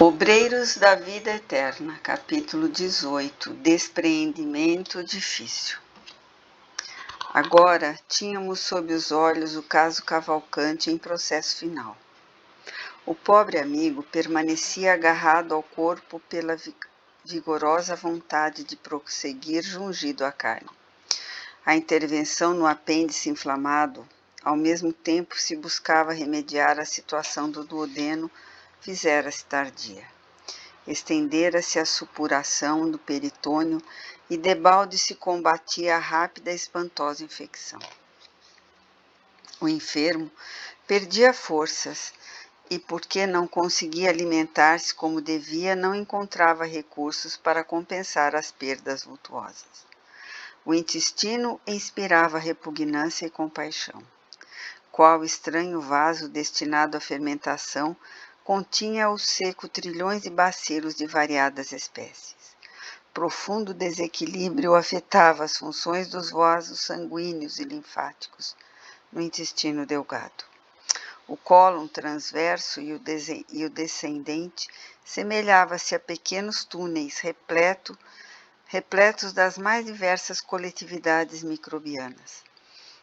Obreiros da Vida Eterna, capítulo 18, Despreendimento difícil. Agora tínhamos sob os olhos o caso Cavalcante em processo final. O pobre amigo permanecia agarrado ao corpo pela vigorosa vontade de prosseguir jungido à carne. A intervenção no apêndice inflamado, ao mesmo tempo se buscava remediar a situação do duodeno, fizera-se tardia. Estendera-se a supuração do peritônio e debalde se combatia a rápida e espantosa infecção. O enfermo perdia forças e, porque não conseguia alimentar-se como devia, não encontrava recursos para compensar as perdas vultuosas. O intestino inspirava repugnância e compaixão. Qual estranho vaso destinado à fermentação, continha ao seco trilhões de bacilos de variadas espécies. Profundo desequilíbrio afetava as funções dos vasos sanguíneos e linfáticos no intestino delgado. O cólon transverso e o descendente semelhava-se a pequenos túneis repletos das mais diversas coletividades microbianas.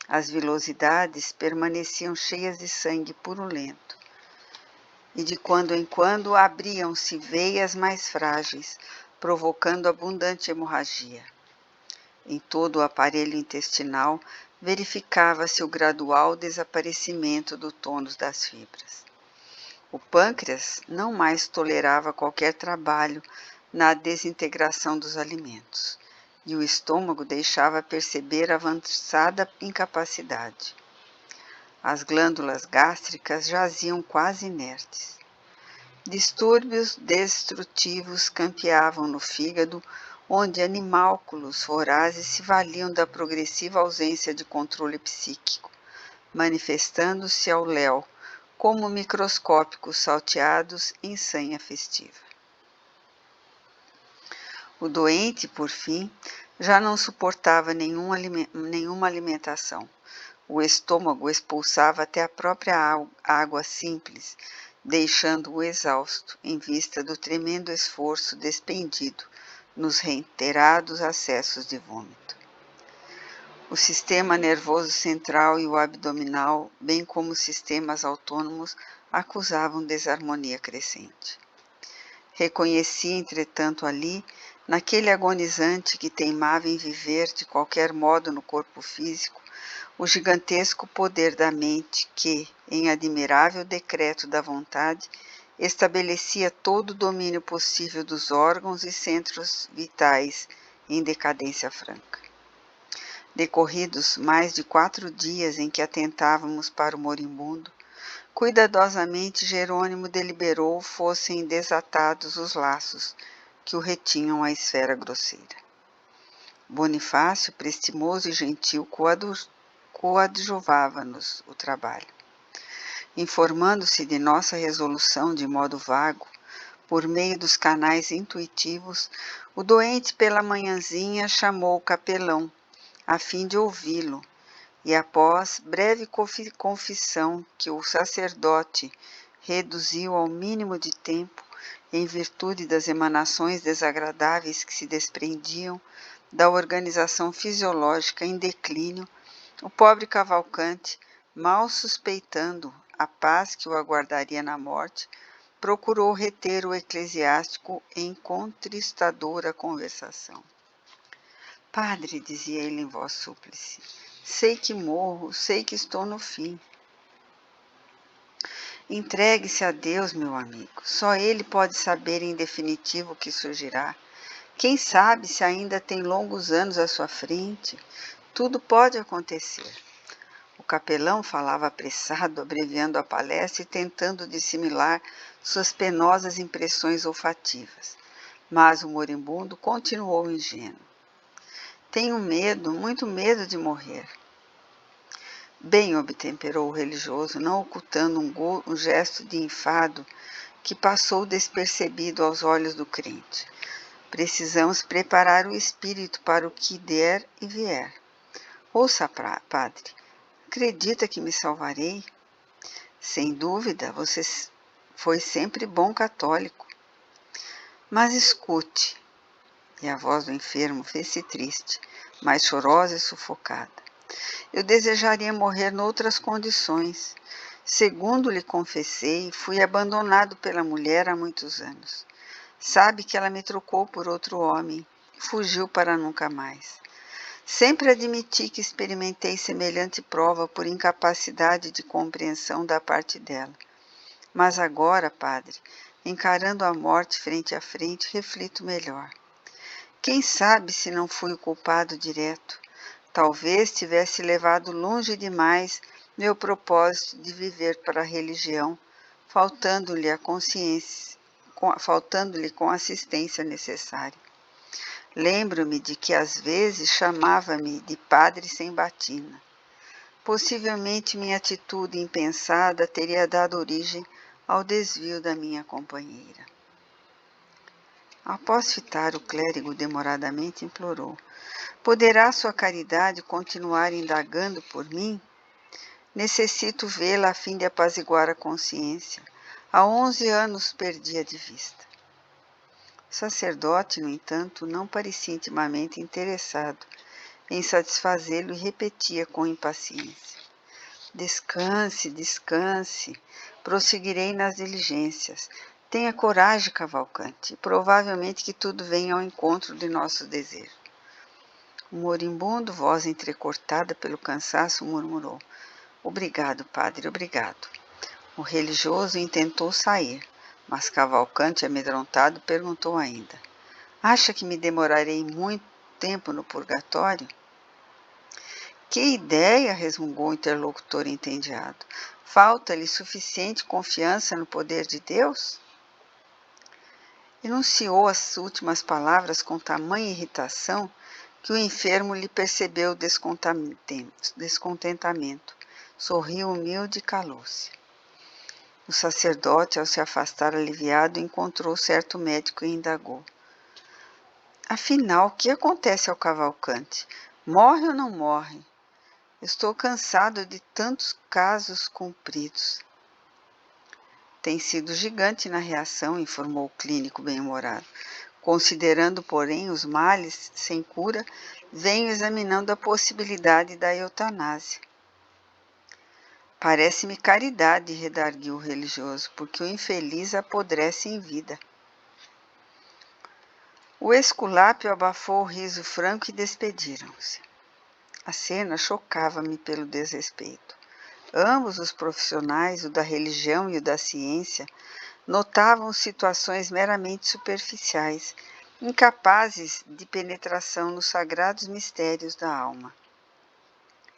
As vilosidades permaneciam cheias de sangue purulento, e de quando em quando abriam-se veias mais frágeis, provocando abundante hemorragia. Em todo o aparelho intestinal verificava-se o gradual desaparecimento do tônus das fibras. O pâncreas não mais tolerava qualquer trabalho na desintegração dos alimentos, e o estômago deixava perceber avançada incapacidade. As glândulas gástricas jaziam quase inertes. Distúrbios destrutivos campeavam no fígado, onde animálculos vorazes se valiam da progressiva ausência de controle psíquico, manifestando-se ao léu como microscópicos salteados em sanha festiva. O doente, por fim, já não suportava nenhuma alimentação. O estômago expulsava até a própria água simples, deixando-o exausto em vista do tremendo esforço despendido nos reiterados acessos de vômito. O sistema nervoso central e o abdominal, bem como os sistemas autônomos, acusavam desarmonia crescente. Reconhecia, entretanto, ali, naquele agonizante que teimava em viver de qualquer modo no corpo físico, o gigantesco poder da mente que, em admirável decreto da vontade, estabelecia todo o domínio possível dos órgãos e centros vitais em decadência franca. Decorridos mais de 4 dias em que atentávamos para o moribundo, cuidadosamente Jerônimo deliberou fossem desatados os laços que o retinham à esfera grosseira. Bonifácio, prestimoso e gentil, coadjuvava-nos o trabalho. Informando-se de nossa resolução de modo vago, por meio dos canais intuitivos, o doente pela manhãzinha chamou o capelão, a fim de ouvi-lo, e após breve confissão que o sacerdote reduziu ao mínimo de tempo, em virtude das emanações desagradáveis que se desprendiam da organização fisiológica em declínio, o pobre Cavalcante, mal suspeitando a paz que o aguardaria na morte, procurou reter o eclesiástico em contristadora conversação. Padre, dizia ele em voz súplice, sei que morro, sei que estou no fim. Entregue-se a Deus, meu amigo. Só Ele pode saber em definitivo o que surgirá. Quem sabe se ainda tem longos anos à sua frente? Tudo pode acontecer. O capelão falava apressado, abreviando a palestra e tentando dissimular suas penosas impressões olfativas. Mas o moribundo continuou ingênuo. Tenho medo, muito medo de morrer. Bem, obtemperou o religioso, não ocultando um gesto de enfado que passou despercebido aos olhos do crente. Precisamos preparar o espírito para o que der e vier. Ouça, padre, acredita que me salvarei? Sem dúvida, você foi sempre bom católico. Mas escute. E a voz do enfermo fez-se triste, mais chorosa e sufocada. Eu desejaria morrer noutras condições. Segundo lhe confessei, fui abandonado pela mulher há muitos anos. Sabe que ela me trocou por outro homem e fugiu para nunca mais. Sempre admiti que experimentei semelhante prova por incapacidade de compreensão da parte dela. Mas agora, padre, encarando a morte frente a frente, reflito melhor. Quem sabe se não fui o culpado direto? Talvez tivesse levado longe demais meu propósito de viver para a religião, faltando-lhe a consciência, faltando-lhe com a assistência necessária. Lembro-me de que às vezes chamava-me de padre sem batina. Possivelmente minha atitude impensada teria dado origem ao desvio da minha companheira. Após fitar, o clérigo demoradamente implorou: poderá sua caridade continuar indagando por mim? Necessito vê-la a fim de apaziguar a consciência. Há 11 anos perdi-a de vista. O sacerdote, no entanto, não parecia intimamente interessado em satisfazê-lo e repetia com impaciência: descanse, descanse, prosseguirei nas diligências. Tenha coragem, Cavalcante, e provavelmente que tudo venha ao encontro de nossos desejos. O moribundo, voz entrecortada pelo cansaço, murmurou: obrigado, padre, obrigado. O religioso intentou sair, mas Cavalcante, amedrontado, perguntou ainda: acha que me demorarei muito tempo no purgatório? Que ideia, resmungou o interlocutor entediado. Falta-lhe suficiente confiança no poder de Deus? Enunciou as últimas palavras com tamanha irritação que o enfermo lhe percebeu descontentamento. Sorriu humilde e calou-se. O sacerdote, ao se afastar aliviado, encontrou certo médico e indagou: afinal, o que acontece ao Cavalcante? Morre ou não morre? Estou cansado de tantos casos cumpridos. Tem sido gigante na reação, informou o clínico bem-humorado. Considerando, porém, os males sem cura, venho examinando a possibilidade da eutanásia. Parece-me caridade, redarguiu o religioso, porque o infeliz apodrece em vida. O esculápio abafou o riso franco e despediram-se. A cena chocava-me pelo desrespeito. Ambos os profissionais, o da religião e o da ciência, notavam situações meramente superficiais, incapazes de penetração nos sagrados mistérios da alma.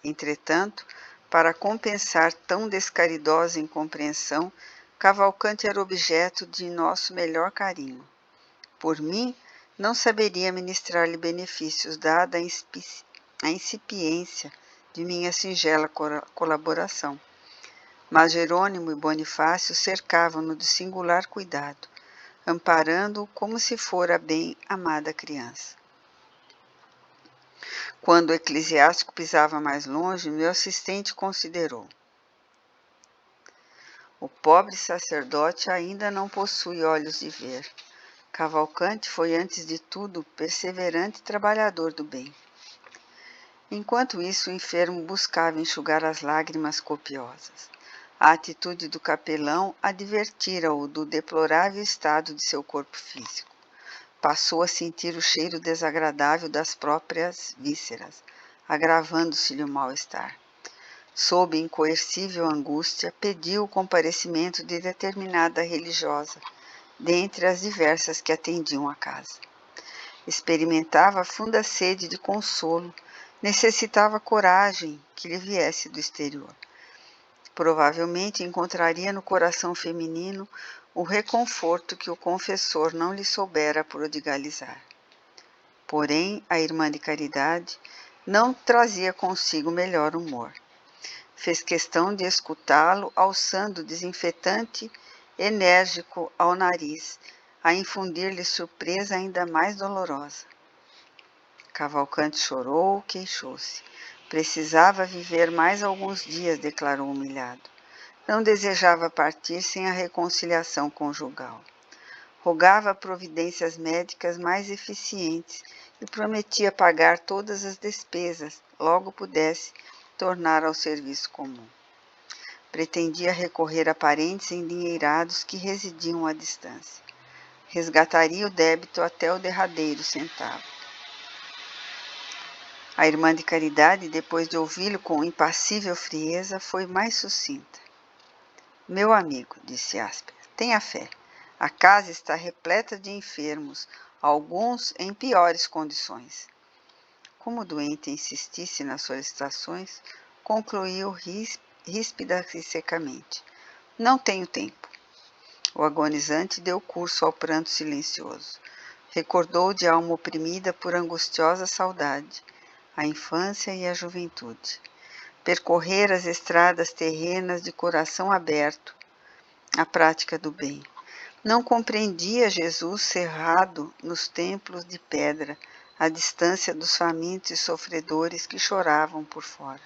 Entretanto, para compensar tão descaridosa incompreensão, Cavalcante era objeto de nosso melhor carinho. Por mim, não saberia ministrar-lhe benefícios, dada a incipiência de minha singela colaboração. Mas Jerônimo e Bonifácio cercavam-no de singular cuidado, amparando-o como se fora a bem-amada criança. Quando o eclesiástico pisava mais longe, meu assistente considerou: o pobre sacerdote ainda não possui olhos de ver. Cavalcante foi, antes de tudo, perseverante trabalhador do bem. Enquanto isso, o enfermo buscava enxugar as lágrimas copiosas. A atitude do capelão advertira-o do deplorável estado de seu corpo físico. Passou a sentir o cheiro desagradável das próprias vísceras, agravando-se-lhe o mal-estar. Sob incoercível angústia, pediu o comparecimento de determinada religiosa, dentre as diversas que atendiam a casa. Experimentava funda sede de consolo, necessitava coragem que lhe viesse do exterior. Provavelmente encontraria no coração feminino o reconforto que o confessor não lhe soubera prodigalizar. Porém, a irmã de caridade não trazia consigo melhor humor. Fez questão de escutá-lo alçando desinfetante enérgico ao nariz, a infundir-lhe surpresa ainda mais dolorosa. Cavalcante chorou, queixou-se. Precisava viver mais alguns dias, declarou humilhado. Não desejava partir sem a reconciliação conjugal. Rogava providências médicas mais eficientes e prometia pagar todas as despesas, logo pudesse tornar ao serviço comum. Pretendia recorrer a parentes endinheirados que residiam à distância. Resgataria o débito até o derradeiro centavo. A irmã de caridade, depois de ouvi-lo com impassível frieza, foi mais sucinta. Meu amigo, disse áspera, tenha fé. A casa está repleta de enfermos, alguns em piores condições. Como o doente insistisse nas solicitações, concluiu ríspida e secamente. Não tenho tempo. O agonizante deu curso ao pranto silencioso. Recordou de alma oprimida por angustiosa saudade a infância e a juventude. Percorrer as estradas terrenas de coração aberto, a prática do bem. Não compreendia Jesus cerrado nos templos de pedra, à distância dos famintos e sofredores que choravam por fora.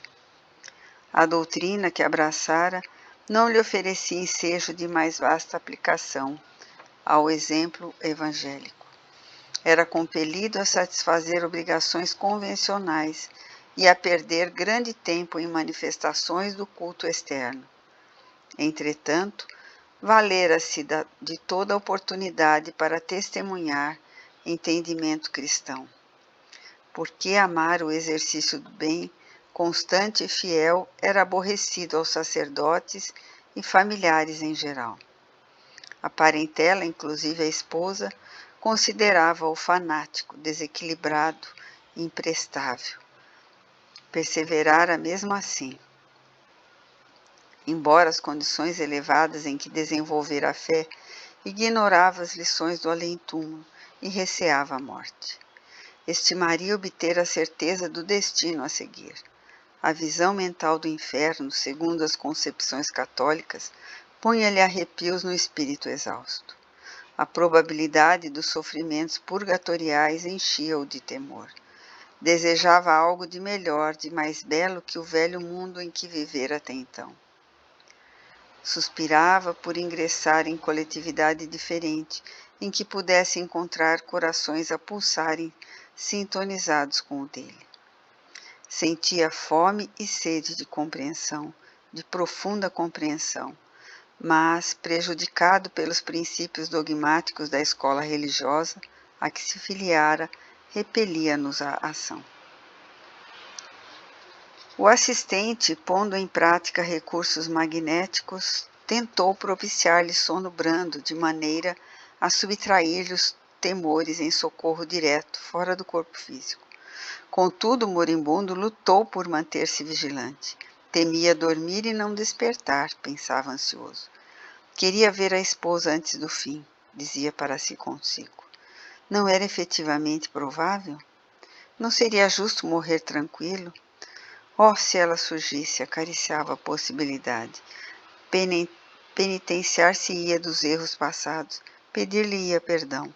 A doutrina que abraçara não lhe oferecia ensejo de mais vasta aplicação ao exemplo evangélico. Era compelido a satisfazer obrigações convencionais e a perder grande tempo em manifestações do culto externo. Entretanto, valera-se de toda a oportunidade para testemunhar entendimento cristão. Porque amar o exercício do bem, constante e fiel, era aborrecido aos sacerdotes e familiares em geral. A parentela, inclusive a esposa, considerava-o fanático, desequilibrado e imprestável. Perseverara mesmo assim. Embora as condições elevadas em que desenvolvera a fé, ignorava as lições do além-túmulo e receava a morte. Estimaria obter a certeza do destino a seguir. A visão mental do inferno, segundo as concepções católicas, punha-lhe arrepios no espírito exausto. A probabilidade dos sofrimentos purgatoriais enchia-o de temor. Desejava algo de melhor, de mais belo que o velho mundo em que vivera até então. Suspirava por ingressar em coletividade diferente, em que pudesse encontrar corações a pulsarem sintonizados com o dele. Sentia fome e sede de compreensão, de profunda compreensão, mas, prejudicado pelos princípios dogmáticos da escola religiosa a que se filiara, repelia-nos a ação. O assistente, pondo em prática recursos magnéticos, tentou propiciar-lhe sono brando, de maneira a subtrair-lhe os temores em socorro direto, fora do corpo físico. Contudo, o moribundo lutou por manter-se vigilante. Temia dormir e não despertar, pensava ansioso. Queria ver a esposa antes do fim, dizia para si consigo. Não era efetivamente provável? Não seria justo morrer tranquilo? Oh, se ela surgisse, acariciava a possibilidade. Penitenciar-se-ia dos erros passados, pedir-lhe-ia perdão.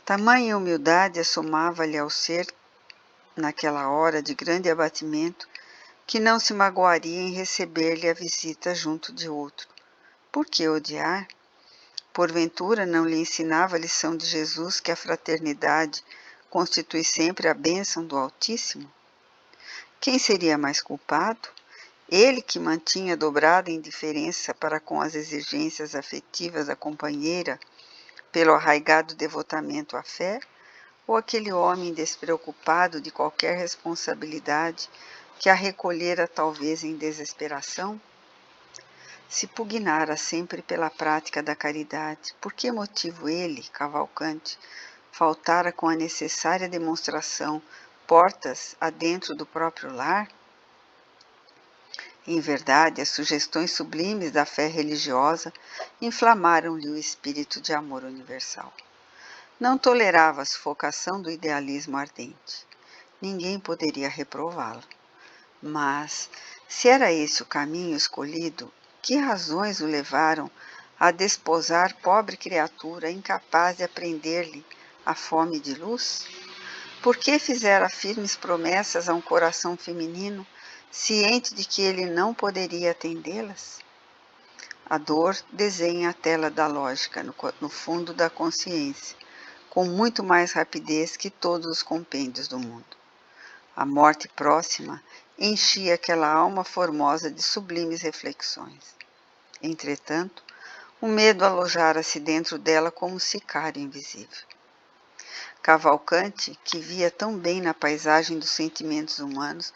Tamanha humildade assomava-lhe ao ser, naquela hora de grande abatimento, que não se magoaria em receber-lhe a visita junto de outro. Por que odiar? Porventura não lhe ensinava a lição de Jesus que a fraternidade constitui sempre a bênção do Altíssimo? Quem seria mais culpado? Ele que mantinha dobrada indiferença para com as exigências afetivas da companheira, pelo arraigado devotamento à fé, ou aquele homem despreocupado de qualquer responsabilidade que a recolhera talvez em desesperação? Se pugnara sempre pela prática da caridade, por que motivo ele, Cavalcante, faltara com a necessária demonstração portas adentro do próprio lar? Em verdade, as sugestões sublimes da fé religiosa inflamaram-lhe o espírito de amor universal. Não tolerava a sufocação do idealismo ardente. Ninguém poderia reprová-lo. Mas, se era esse o caminho escolhido, que razões o levaram a desposar pobre criatura incapaz de aprender-lhe a fome de luz? Por que fizera firmes promessas a um coração feminino, ciente de que ele não poderia atendê-las? A dor desenha a tela da lógica no fundo da consciência, com muito mais rapidez que todos os compêndios do mundo. A morte próxima enchia aquela alma formosa de sublimes reflexões. Entretanto, o medo alojara-se dentro dela como um sicário invisível. Cavalcanti, que via tão bem na paisagem dos sentimentos humanos,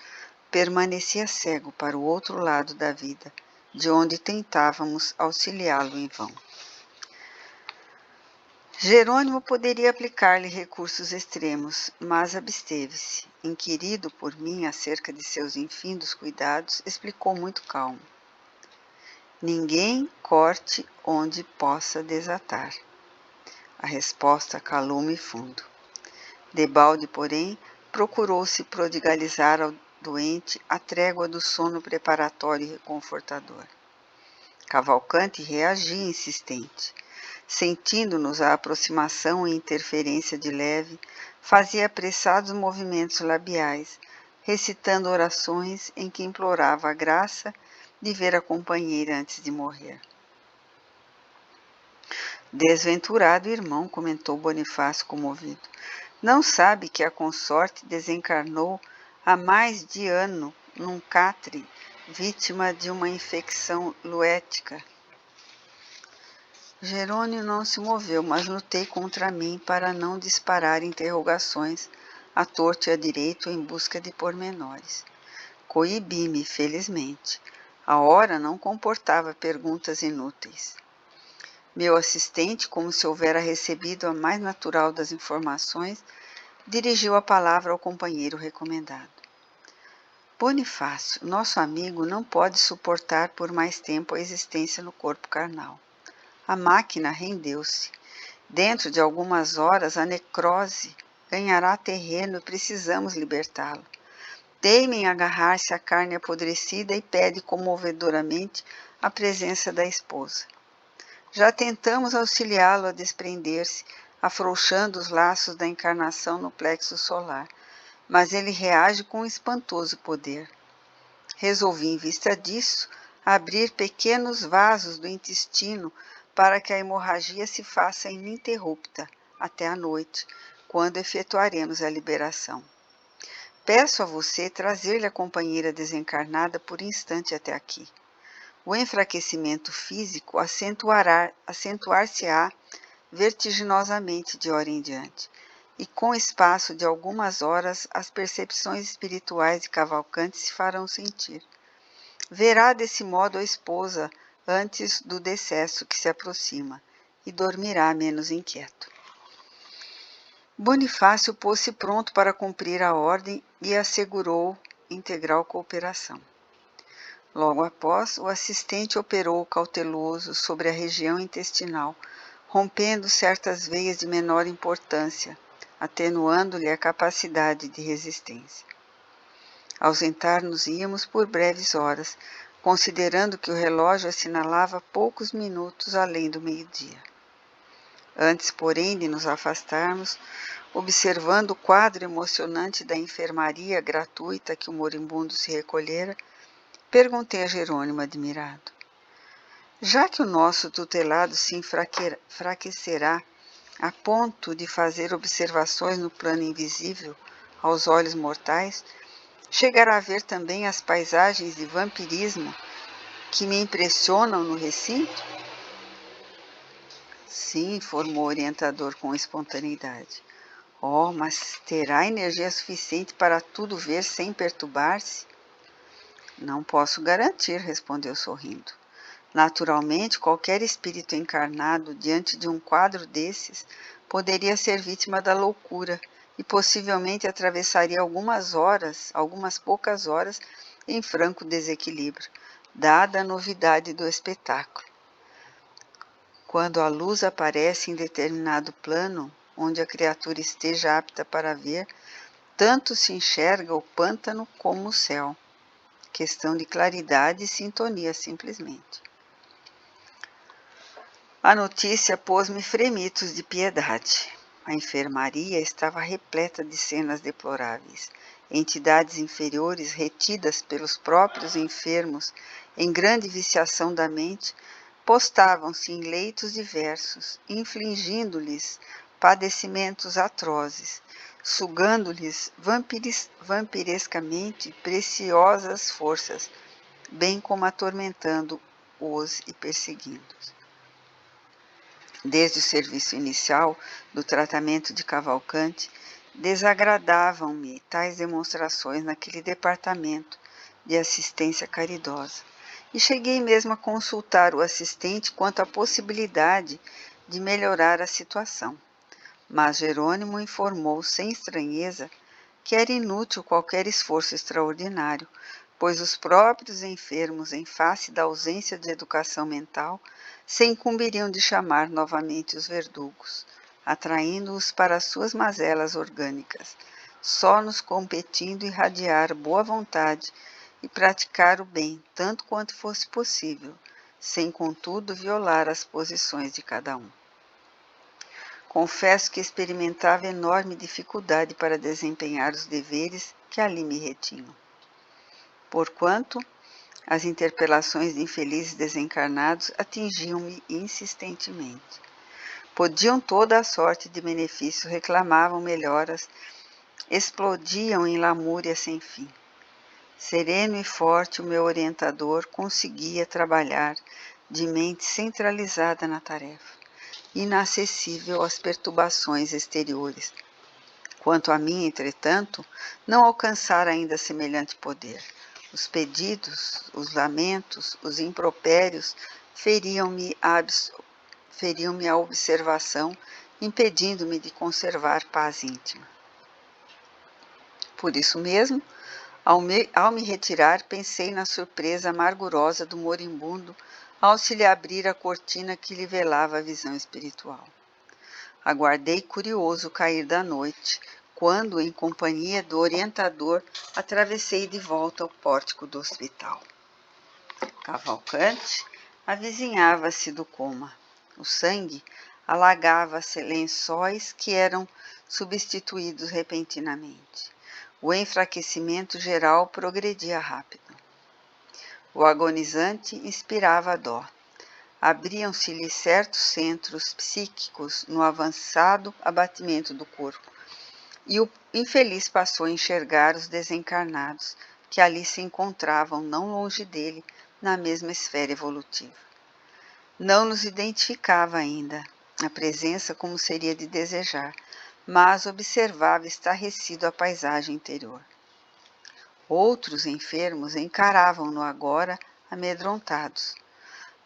permanecia cego para o outro lado da vida, de onde tentávamos auxiliá-lo em vão. Jerônimo poderia aplicar-lhe recursos extremos, mas absteve-se. Inquirido por mim acerca de seus infindos cuidados, explicou muito calmo. Ninguém corte onde possa desatar. A resposta calou-me fundo. Debalde, porém, procurou-se prodigalizar ao doente a trégua do sono preparatório e reconfortador. Cavalcanti reagia insistente. Sentindo-nos a aproximação e interferência de leve, fazia apressados movimentos labiais, recitando orações em que implorava a graça de ver a companheira antes de morrer. Desventurado irmão, comentou Bonifácio comovido, não sabe que a consorte desencarnou há mais de ano num catre, vítima de uma infecção luética. Jerônimo não se moveu, mas lutei contra mim para não disparar interrogações à torto e à direito em busca de pormenores. Coibi-me, felizmente. A hora não comportava perguntas inúteis. Meu assistente, como se houvera recebido a mais natural das informações, dirigiu a palavra ao companheiro recomendado. Bonifácio, nosso amigo não pode suportar por mais tempo a existência no corpo carnal. A máquina rendeu-se. Dentro de algumas horas, a necrose ganhará terreno e precisamos libertá-lo. Teima em agarrar-se à carne apodrecida e pede comovedoramente a presença da esposa. Já tentamos auxiliá-lo a desprender-se, afrouxando os laços da encarnação no plexo solar, mas ele reage com um espantoso poder. Resolvi, em vista disso, abrir pequenos vasos do intestino para que a hemorragia se faça ininterrupta até a noite, quando efetuaremos a liberação. Peço a você trazer-lhe a companheira desencarnada por instante até aqui. O enfraquecimento físico acentuar-se-á vertiginosamente de hora em diante, e com espaço de algumas horas as percepções espirituais de Cavalcanti se farão sentir. Verá desse modo a esposa antes do decesso que se aproxima, e dormirá menos inquieto. Bonifácio pôs-se pronto para cumprir a ordem e assegurou integral cooperação. Logo após, o assistente operou cauteloso sobre a região intestinal, rompendo certas veias de menor importância, atenuando-lhe a capacidade de resistência. Ausentar-nos-íamos por breves horas, considerando que o relógio assinalava poucos minutos além do meio-dia. Antes, porém, de nos afastarmos, observando o quadro emocionante da enfermaria gratuita que o moribundo se recolhera, perguntei a Jerônimo admirado. Já que o nosso tutelado se enfraquecerá a ponto de fazer observações no plano invisível aos olhos mortais, chegará a ver também as paisagens de vampirismo que me impressionam no recinto? Sim, informou o orientador com espontaneidade. Oh, mas terá energia suficiente para tudo ver sem perturbar-se? Não posso garantir, respondeu sorrindo. Naturalmente, qualquer espírito encarnado diante de um quadro desses poderia ser vítima da loucura e possivelmente atravessaria algumas poucas horas, em franco desequilíbrio, dada a novidade do espetáculo. Quando a luz aparece em determinado plano, onde a criatura esteja apta para ver, tanto se enxerga o pântano como o céu. Questão de claridade e sintonia, simplesmente. A notícia pôs-me fremitos de piedade. A enfermaria estava repleta de cenas deploráveis. Entidades inferiores, retidas pelos próprios enfermos em grande viciação da mente, postavam-se em leitos diversos, infligindo-lhes padecimentos atrozes, sugando-lhes vampirescamente preciosas forças, bem como atormentando-os e perseguindo-os. Desde o serviço inicial do tratamento de Cavalcante, desagradavam-me tais demonstrações naquele departamento de assistência caridosa, e cheguei mesmo a consultar o assistente quanto à possibilidade de melhorar a situação. Mas Jerônimo informou sem estranheza que era inútil qualquer esforço extraordinário, pois os próprios enfermos, em face da ausência de educação mental, se incumbiriam de chamar novamente os verdugos, atraindo-os para suas mazelas orgânicas, só nos competindo irradiar boa vontade e praticar o bem tanto quanto fosse possível, sem contudo violar as posições de cada um. Confesso que experimentava enorme dificuldade para desempenhar os deveres que ali me retinham. Porquanto, as interpelações de infelizes desencarnados atingiam-me insistentemente. Podiam toda a sorte de benefícios, reclamavam melhoras, explodiam em lamúria sem fim. Sereno e forte, o meu orientador conseguia trabalhar de mente centralizada na tarefa, inacessível às perturbações exteriores. Quanto a mim, entretanto, não alcançara ainda semelhante poder. Os pedidos, os lamentos, os impropérios feriam-me a observação, impedindo-me de conservar paz íntima. Por isso mesmo, ao me retirar, pensei na surpresa amargurosa do moribundo ao se lhe abrir a cortina que lhe velava a visão espiritual. Aguardei curioso o cair da noite, quando, em companhia do orientador, atravessei de volta o pórtico do hospital. Cavalcante avizinhava-se do coma. O sangue alagava-se lençóis que eram substituídos repentinamente. O enfraquecimento geral progredia rápido. O agonizante inspirava dó. Abriam-se-lhe certos centros psíquicos no avançado abatimento do corpo, e o infeliz passou a enxergar os desencarnados que ali se encontravam não longe dele, na mesma esfera evolutiva. Não nos identificava ainda a presença como seria de desejar, mas observava estarrecido a paisagem interior. Outros enfermos encaravam-no agora amedrontados.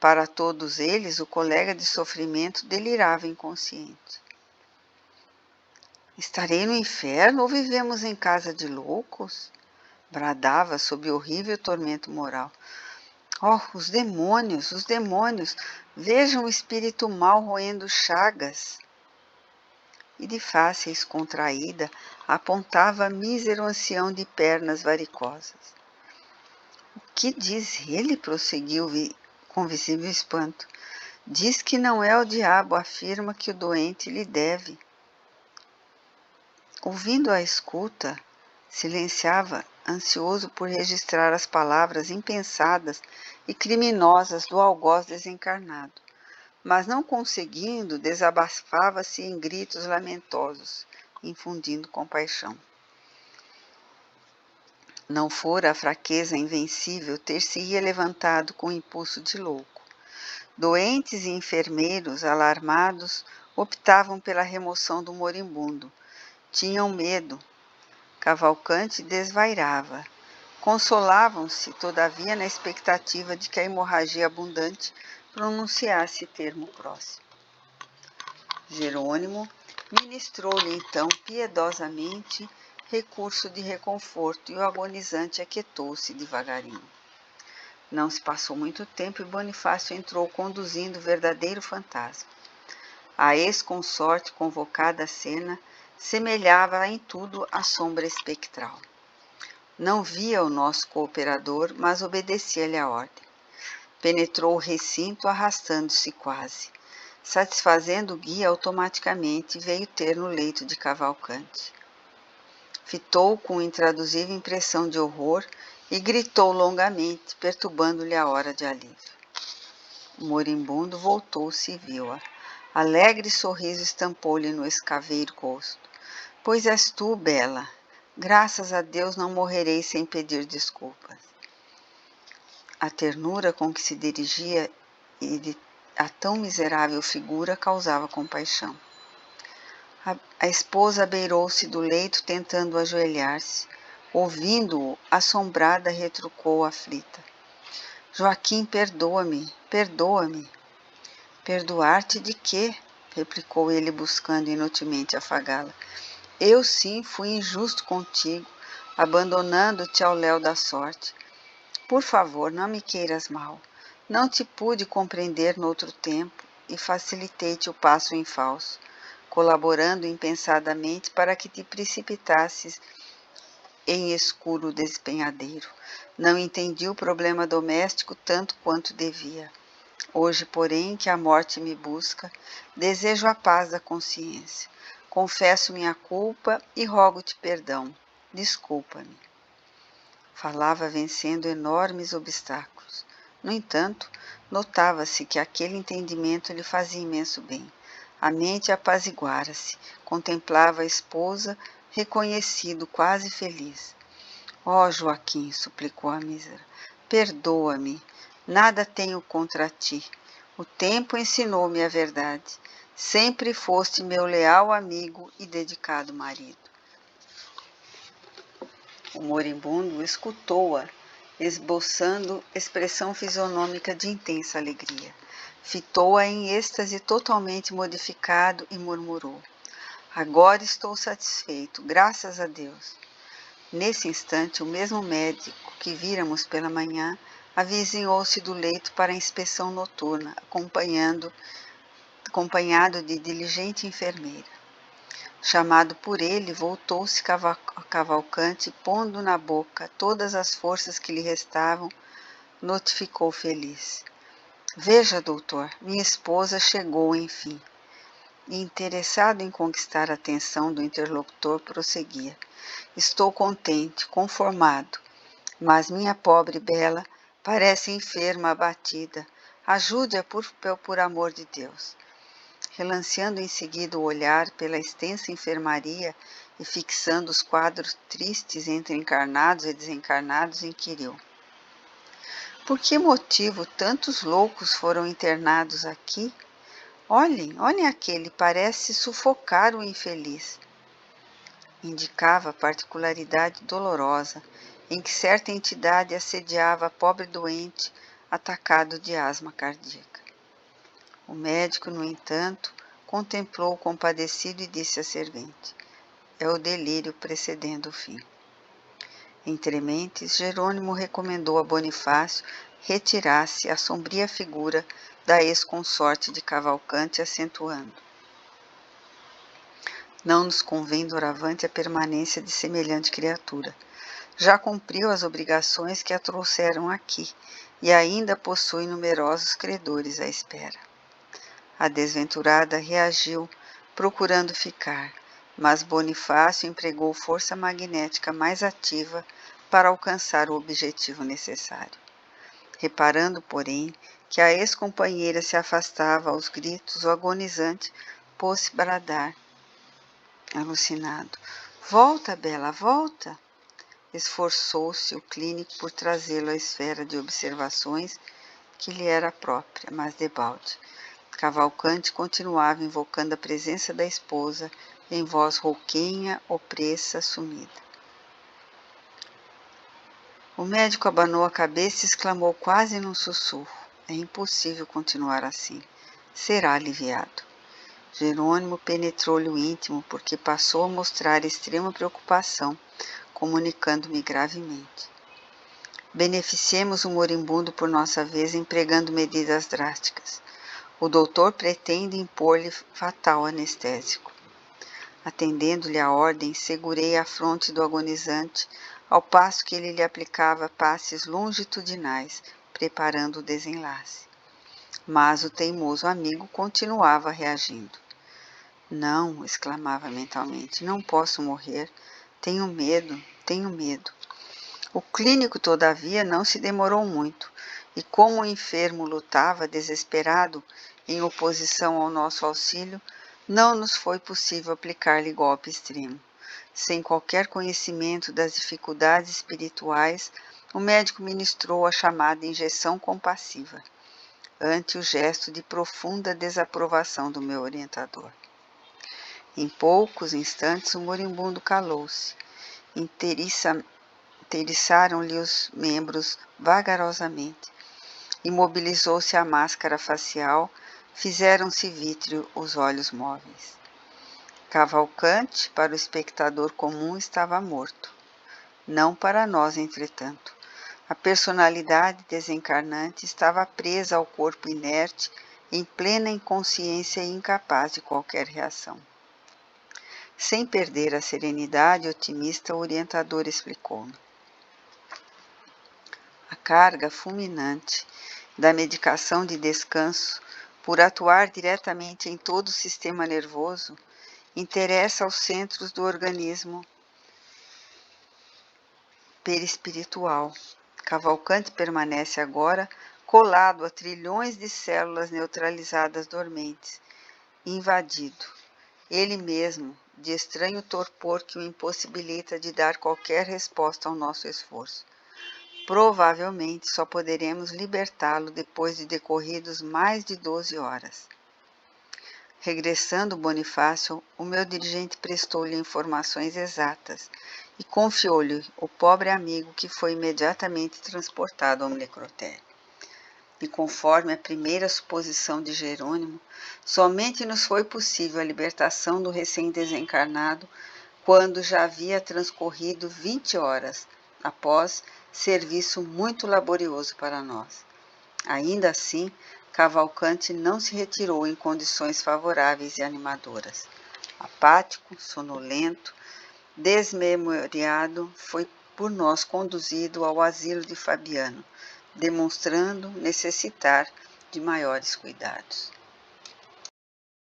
Para todos eles, o colega de sofrimento delirava inconsciente. Estarei no inferno ou vivemos em casa de loucos? Bradava sob horrível tormento moral. Oh, os demônios, os demônios! Vejam o espírito mau roendo chagas. E de face contraída, apontava mísero ancião de pernas varicosas. O que diz ele? Prosseguiu com visível espanto. Diz que não é o diabo, afirma que o doente lhe deve. Ouvindo a escuta, silenciava, ansioso por registrar as palavras impensadas e criminosas do algoz desencarnado, mas não conseguindo, desabafava-se em gritos lamentosos, infundindo compaixão. Não fora a fraqueza invencível, ter-se-ia levantado com impulso de louco. Doentes e enfermeiros, alarmados, optavam pela remoção do moribundo. Tinham medo. Cavalcante desvairava. Consolavam-se, todavia, na expectativa de que a hemorragia abundante pronunciasse termo próximo. Jerônimo ministrou-lhe então piedosamente recurso de reconforto e o agonizante aquietou-se devagarinho. Não se passou muito tempo e Bonifácio entrou conduzindo o verdadeiro fantasma. A ex-consorte convocada à cena semelhava em tudo a sombra espectral. Não via o nosso cooperador, mas obedecia-lhe a ordem. Penetrou o recinto arrastando-se quase. Satisfazendo o guia automaticamente, veio ter no leito de Cavalcante. Fitou com intraduzível impressão de horror e gritou longamente, perturbando-lhe a hora de alívio. O moribundo voltou-se e viu-a. Alegre sorriso estampou-lhe no escaveiro rosto. Pois és tu, Bela. Graças a Deus não morrerei sem pedir desculpas. A ternura com que se dirigia a tão miserável figura causava compaixão. A esposa abeirou-se do leito tentando ajoelhar-se. Ouvindo-o, assombrada, retrucou aflita. Joaquim, perdoa-me, perdoa-me. Perdoar-te de quê? Replicou ele, buscando inutilmente afagá-la. Eu sim fui injusto contigo, abandonando-te ao léu da sorte. Por favor, não me queiras mal. Não te pude compreender noutro tempo e facilitei-te o passo em falso, colaborando impensadamente para que te precipitasses em escuro despenhadeiro. Não entendi o problema doméstico tanto quanto devia. Hoje, porém, que a morte me busca, desejo a paz da consciência. Confesso minha culpa e rogo-te perdão. Desculpa-me. Falava vencendo enormes obstáculos. No entanto, notava-se que aquele entendimento lhe fazia imenso bem. A mente apaziguara-se, contemplava a esposa, reconhecido, quase feliz. Ó Joaquim, suplicou a mísera, perdoa-me, nada tenho contra ti. O tempo ensinou-me a verdade. Sempre foste meu leal amigo e dedicado marido. O moribundo escutou-a, esboçando expressão fisionômica de intensa alegria. Fitou-a em êxtase totalmente modificado e murmurou. Agora estou satisfeito, graças a Deus. Nesse instante, o mesmo médico que víramos pela manhã avizinhou-se do leito para a inspeção noturna, acompanhado de diligente enfermeira. Chamado por ele, voltou-se Cavalcante, pondo na boca todas as forças que lhe restavam, notificou feliz. Veja, doutor, minha esposa chegou, enfim. E, interessado em conquistar a atenção do interlocutor, prosseguia. Estou contente, conformado, mas minha pobre Bela parece enferma, abatida. Ajude-a por amor de Deus. Relanceando em seguida o olhar pela extensa enfermaria e fixando os quadros tristes entre encarnados e desencarnados, inquiriu. Por que motivo tantos loucos foram internados aqui? Olhem aquele, parece sufocar o infeliz. Indicava a particularidade dolorosa em que certa entidade assediava a pobre doente atacado de asma cardíaca. O médico, no entanto, contemplou o compadecido e disse à servente, é o delírio precedendo o fim. Entre mentes, Jerônimo recomendou a Bonifácio retirar-se a sombria figura da ex-consorte de Cavalcante, acentuando. Não nos convém doravante a permanência de semelhante criatura. Já cumpriu as obrigações que a trouxeram aqui e ainda possui numerosos credores à espera. A desventurada reagiu, procurando ficar, mas Bonifácio empregou força magnética mais ativa para alcançar o objetivo necessário. Reparando, porém, que a ex-companheira se afastava aos gritos, o agonizante pôs-se a bradar, alucinado. Volta, Bela, volta! Esforçou-se o clínico por trazê-lo à esfera de observações que lhe era própria, mas debalde. Cavalcante continuava invocando a presença da esposa em voz rouquenha, opressa, sumida. O médico abanou a cabeça e exclamou quase num sussurro. É impossível continuar assim. Será aliviado. Jerônimo penetrou-lhe o íntimo porque passou a mostrar extrema preocupação, comunicando-me gravemente. Beneficiemos o moribundo por nossa vez empregando medidas drásticas. O doutor pretende impor-lhe fatal anestésico. Atendendo-lhe a ordem, segurei a fronte do agonizante, ao passo que ele lhe aplicava passes longitudinais, preparando o desenlace. Mas o teimoso amigo continuava reagindo. Não, exclamava mentalmente, não posso morrer. Tenho medo, tenho medo. O clínico, todavia, não se demorou muito. e como o enfermo lutava desesperado em oposição ao nosso auxílio, não nos foi possível aplicar-lhe golpe extremo. Sem qualquer conhecimento das dificuldades espirituais, o médico ministrou a chamada injeção compassiva, ante o gesto de profunda desaprovação do meu orientador. Em poucos instantes o moribundo calou-se. Inteiriçaram-lhe os membros vagarosamente. Imobilizou-se a máscara facial, fizeram-se vítreo os olhos móveis. Cavalcante, para o espectador comum, estava morto. Não para nós, entretanto. A personalidade desencarnante estava presa ao corpo inerte, em plena inconsciência e incapaz de qualquer reação. Sem perder a serenidade otimista, o orientador explicou-me. A carga fulminante da medicação de descanso, por atuar diretamente em todo o sistema nervoso, interessa aos centros do organismo perispiritual. Cavalcante permanece agora colado a trilhões de células neutralizadas dormentes, invadido, ele mesmo, de estranho torpor que o impossibilita de dar qualquer resposta ao nosso esforço. Provavelmente só poderemos libertá-lo depois de decorridos mais de 12 horas. Regressando Bonifácio, o meu dirigente prestou-lhe informações exatas e confiou-lhe o pobre amigo, que foi imediatamente transportado ao necrotério. E conforme a primeira suposição de Jerônimo, somente nos foi possível a libertação do recém-desencarnado quando já havia transcorrido 20 horas, após serviço muito laborioso para nós. Ainda assim, Cavalcante não se retirou em condições favoráveis e animadoras. Apático, sonolento, desmemoriado, foi por nós conduzido ao asilo de Fabiano, demonstrando necessitar de maiores cuidados.